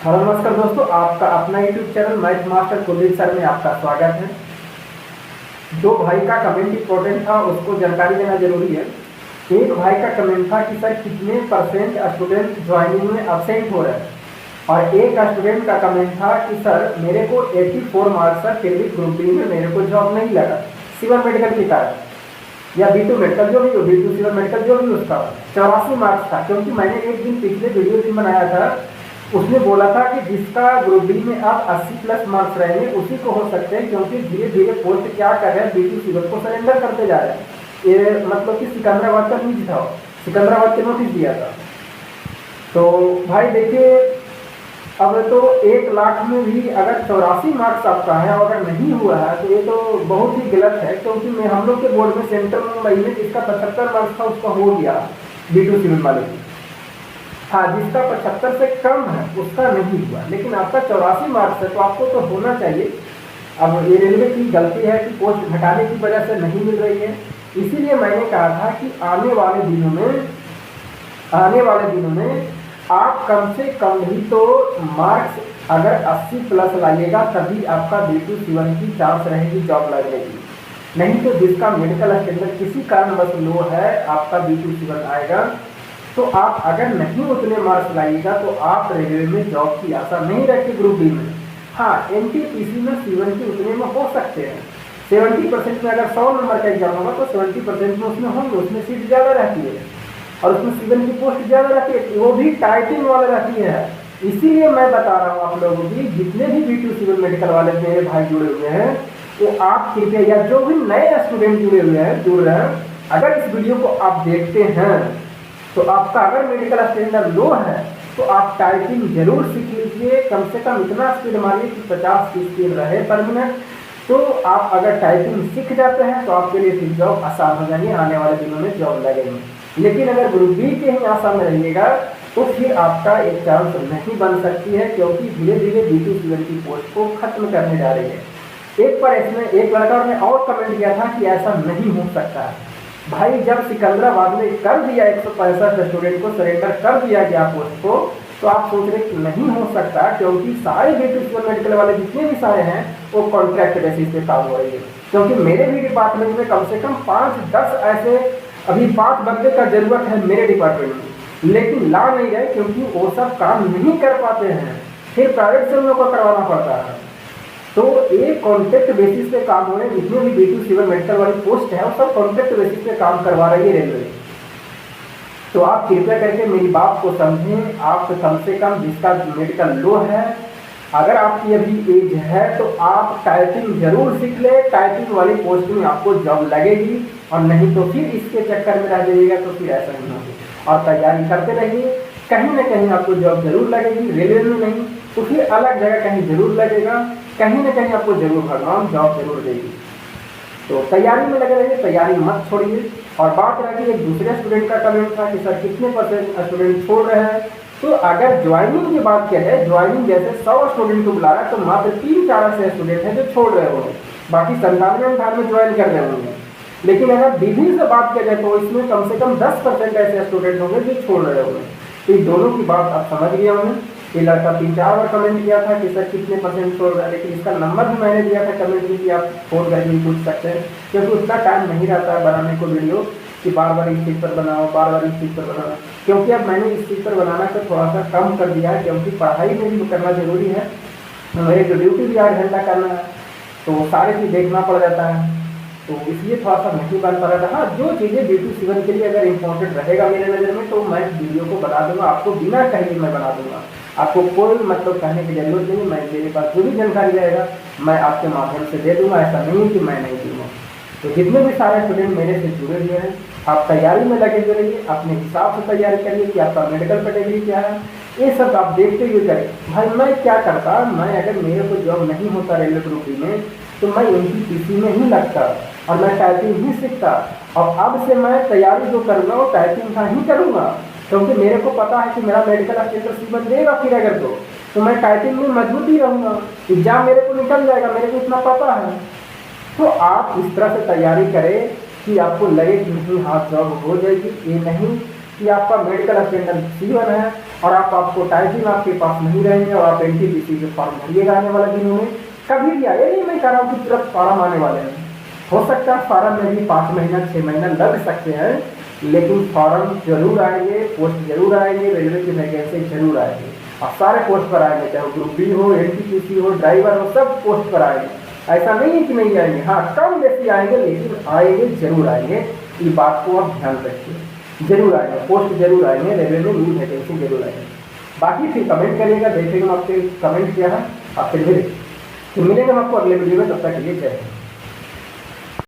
Hello नमस्कार दोस्तों, आपका अपना YouTube channel math master Kuldeep sir में आपका स्वागत है। जो भाई का कमेंट इंपॉर्टेंट था उसको जानकारी देना जरूरी है। एक भाई का कमेंट था कि सर कितने परसेंट स्टूडेंट ज्वाइनिंग में अब्सेंट हो रहे हैं, और एक स्टूडेंट का कमेंट था कि सर मेरे को 84 मार्क्स है, फिर भी ग्रुप बी में मेरे को जॉब नहीं लगा सिविल मेडिकल के कारण, या B2 मेडिकल जो भी हो, B2 सिविल मेडिकल जो भी उसका 84 मार्क्स था। क्योंकि मैंने एक दिन पिछले वीडियो दिन बनाया था, उसने बोला था कि जिसका ग्रुप बी में अब 80+ मार्क्स रहेंगे उसी को हो सकते हैं, क्योंकि धीरे धीरे पोस्ट क्या कर रहे हैं, B2 सिविल को सरेंडर करते जा रहे हैं। ये मतलब कि सिकंदराबाद का न्यूज था, सिकंदराबाद के नोटिस दिया था। तो भाई देखिए, अब तो 1 लाख में भी अगर 84 मार्क्स आपका है और अगर नहीं हुआ है तो ये तो बहुत ही गलत है। क्योंकि मैं हम लोग के बोर्ड में सेंट्रल मुंबई में जिसका 75 मार्क्स था उसका हो गया B2 सिविल वाले की। हाँ, जिसका 75 से कम है उसका नहीं हुआ, लेकिन आपका 84 मार्क्स है तो आपको तो होना चाहिए। अब ये रेलवे की गलती है कि पोस्ट घटाने की वजह से नहीं मिल रही है। इसीलिए मैंने कहा था कि आने वाले दिनों में आप कम से कम भी तो मार्क्स अगर 80+ लाइएगा तभी आपका B2 सिविल की चांस रहेगी जॉब लगने की। नहीं तो जिसका मेडिकल स्टैंडर्ड किसी कारणवश लो है, आपका B2 सिविल आएगा। तो आप अगर नहीं उतने मार्क्स लाइएगा तो आप रेलवे में जॉब की आशा नहीं रखिए ग्रुप बी में। हाँ, NTPC में सिविल के उतने में हो सकते हैं। 70% में अगर 100 नंबर का एग्जाम होगा तो 70% में उसमें होंगे, उसमें सीट ज़्यादा रहती है और उसमें सिविल की पोस्ट ज़्यादा रहती है, वो भी टाइपिंग वाले रहती है। इसीलिए मैं बता रहा हूँ आप लोगों की, जितने भी B2 सिविल मेडिकल वाले मेरे भाई जुड़े हुए हैं वो आप कृपया, या जो भी नए स्टूडेंट जुड़ रहे हैं, अगर इस वीडियो को आप देखते हैं तो आपका अगर मेडिकल स्टैंडर्ड लो है तो आप टाइपिंग जरूर सीख लीजिए। कम से कम इतना स्पीड मारिए कि 50 की स्पीड रहे पर मिनट। तो आप अगर टाइपिंग सीख जाते हैं तो आपके लिए फिर जॉब आसान हो जाएगी, आने वाले दिनों में जॉब लगेगी। लेकिन अगर ग्रुप बी के ही आशा में रहिएगा तो फिर आपका एक चांस नहीं बन सकती है, क्योंकि धीरे धीरे B2 सिविल की पोस्ट को खत्म करने जा रही है। एक पर इसमें एक लड़का ने और कमेंट किया था कि ऐसा नहीं हो सकता है। भाई, जब सिकंदराबाद में कर दिया 165 स्टूडेंट को सरेंडर कर दिया गया पोस्ट को, तो आप सोच रहे कि नहीं हो सकता, क्योंकि सारे B2 सिविल मेडिकल वाले जितने भी सारे हैं वो कॉन्ट्रैक्ट बेसिस पे काम हो रही है। क्योंकि मेरे भी डिपार्टमेंट में कम से कम 5-10 ऐसे अभी 5 बंदे का जरूरत है मेरे डिपार्टमेंट में, लेकिन ला नहीं रहे क्योंकि वो सब काम नहीं कर पाते हैं, फिर प्राइवेट से उन लोगों को करवाना पड़ता है। तो एक कॉन्ट्रैक्ट बेसिस पे काम हो रहे हैं। जितने भी B2 सिविल मेडिकल वाली पोस्ट है वो सब कॉन्ट्रैक्ट बेसिस पे काम करवा रही है रेलवे। तो आप कृपया करके मेरी बात को समझें। आप कम से कम जिसका मेडिकल लो है, अगर आपकी अभी एज है तो आप टाइपिंग जरूर सीख ले। टाइपिंग वाली पोस्ट में आपको जॉब लगेगी, और नहीं तो फिर इसके चक्कर में रह जाइएगा तो फिर ऐसा नहीं होगा। और तैयारी करते रहिए, कहीं ना कहीं आपको जॉब जरूर लगेगी। रेलवे में नहीं तो फिर अलग जगह कहीं जरूर लगेगा, कहीं ना कहीं आपको जरूर भगवान जॉब जरूर देगी। तो तैयारी में लगे रहिए, तैयारी मत छोड़िए। और बात रही एक दूसरे स्टूडेंट का कमेंट था कि सर कितने % स्टूडेंट छोड़ रहे हैं। तो अगर ज्वाइनिंग की बात किया जाए, ज्वाइनिंग जैसे 100 स्टूडेंट को बुला रहा है तो मात्र 3-4 ऐसे स्टूडेंट हैं जो छोड़ रहे होंगे, बाकी 97-98 ज्वाइन कर रहे होंगे। लेकिन अगर डिग्री से बात किया जाए तो इसमें कम से कम 10% ऐसे स्टूडेंट होंगे जो छोड़ रहे होंगे। तो इन दोनों की बात आप समझ गए होंगे। ये लड़का 3-4 बार कमेंट किया था कि सर कितने % छोड़ रहा है, लेकिन इसका नंबर भी मैंने दिया था कमेंट में कि आप फ़ोन करके पूछ सकते हैं, क्योंकि उतना टाइम नहीं रहता है बनाने को वीडियो कि बार बार इस चीज़ पर बनाओ, बार बार इस चीज़ पर बनाओ। क्योंकि अब मैंने इस चीज़ पर बनाना को थोड़ा सा कम कर दिया है, क्योंकि पढ़ाई में भी करना जरूरी है। मेरे जो ड्यूटी भी 8 घंटा करना है तो सारे चीज़ देखना पड़ जाता है, तो इसलिए थोड़ा सा नहीं बन पा रहा था। हाँ, जो चीज़ें B2 सिविल के लिए अगर इम्पोर्टेंट रहेगा मेरे नज़र में तो मैं वीडियो को बना दूंगा, आपको बिना कहे मैं बना दूंगा। आपको कोई मतलब कहने की जरूरत नहीं, मैं मेरे पास जो भी जानकारी रहेगा मैं आपके माध्यम से दे दूंगा। ऐसा नहीं है कि मैं नहीं दूंगा। तो जितने भी सारे स्टूडेंट मेरे से जुड़े हुए हैं, आप तैयारी में लगे हुए रहिए, अपने हिसाब से तैयारी करिए कि आपका मेडिकल कैटेगरी क्या है, ये सब आप देखते हुए करें। भाई मैं क्या करता, मैं अगर मेरे को जॉब नहीं होता रेलवे ग्रुप में तो मैं NTPC में ही लगता और मैं टाइपिंग ही सीखता। और अब से मैं तैयारी जो करूँगा वो टाइपिंग का ही करूँगा, क्योंकि मेरे को पता है कि मेरा मेडिकल स्टैंडर्ड सिविल देगा। फिर अगर तो मैं टाइपिंग में मजबूत ही रहूँगा, एग्जाम मेरे को निकल जाएगा, मेरे को इतना पता है। तो आप इस तरह से तैयारी करें कि आपको लगे कि नहीं हाँ जॉब हो जाएगी। ये नहीं कि आपका मेडिकल अटेंडेंट C1 है और आपको टाइपिंग आपके पास नहीं रहेंगे और आप NTPC के फॉर्म भरिएगा आने वाले दिनों में। कभी भी आए, नहीं मैं कह रहा हूँ कि तुरंत फॉर्म आने वाले हैं, हो सकता है फॉर्म में भी 5 महीना 6 महीना लग सकते हैं, लेकिन फॉर्म जरूर आएंगे, पोस्ट जरूर आएंगे, रेलवे की वैकेंसी जरूर आएंगे और सारे पोस्ट पर आएंगे, चाहे ग्रुप बी हो, NTPC हो, ड्राइवर हो, सब पोस्ट पर आएंगे। ऐसा नहीं है कि नहीं आएंगे, हाँ कम बेसी आएंगे, लेकिन आएंगे जरूर आएंगे। ये बात को आप ध्यान रखिए, जरूर आएंगे, पोस्ट जरूर आएंगे, रेलवे में न्यू वैकेंसी जरूर आएंगे। बाकी फिर कमेंट करिएगा, देखेंगे हम आपके कमेंट क्या है। आप फिर मिलेंगे हम आपको अगले वीडियो में, तब तक के लिए जय हिंद।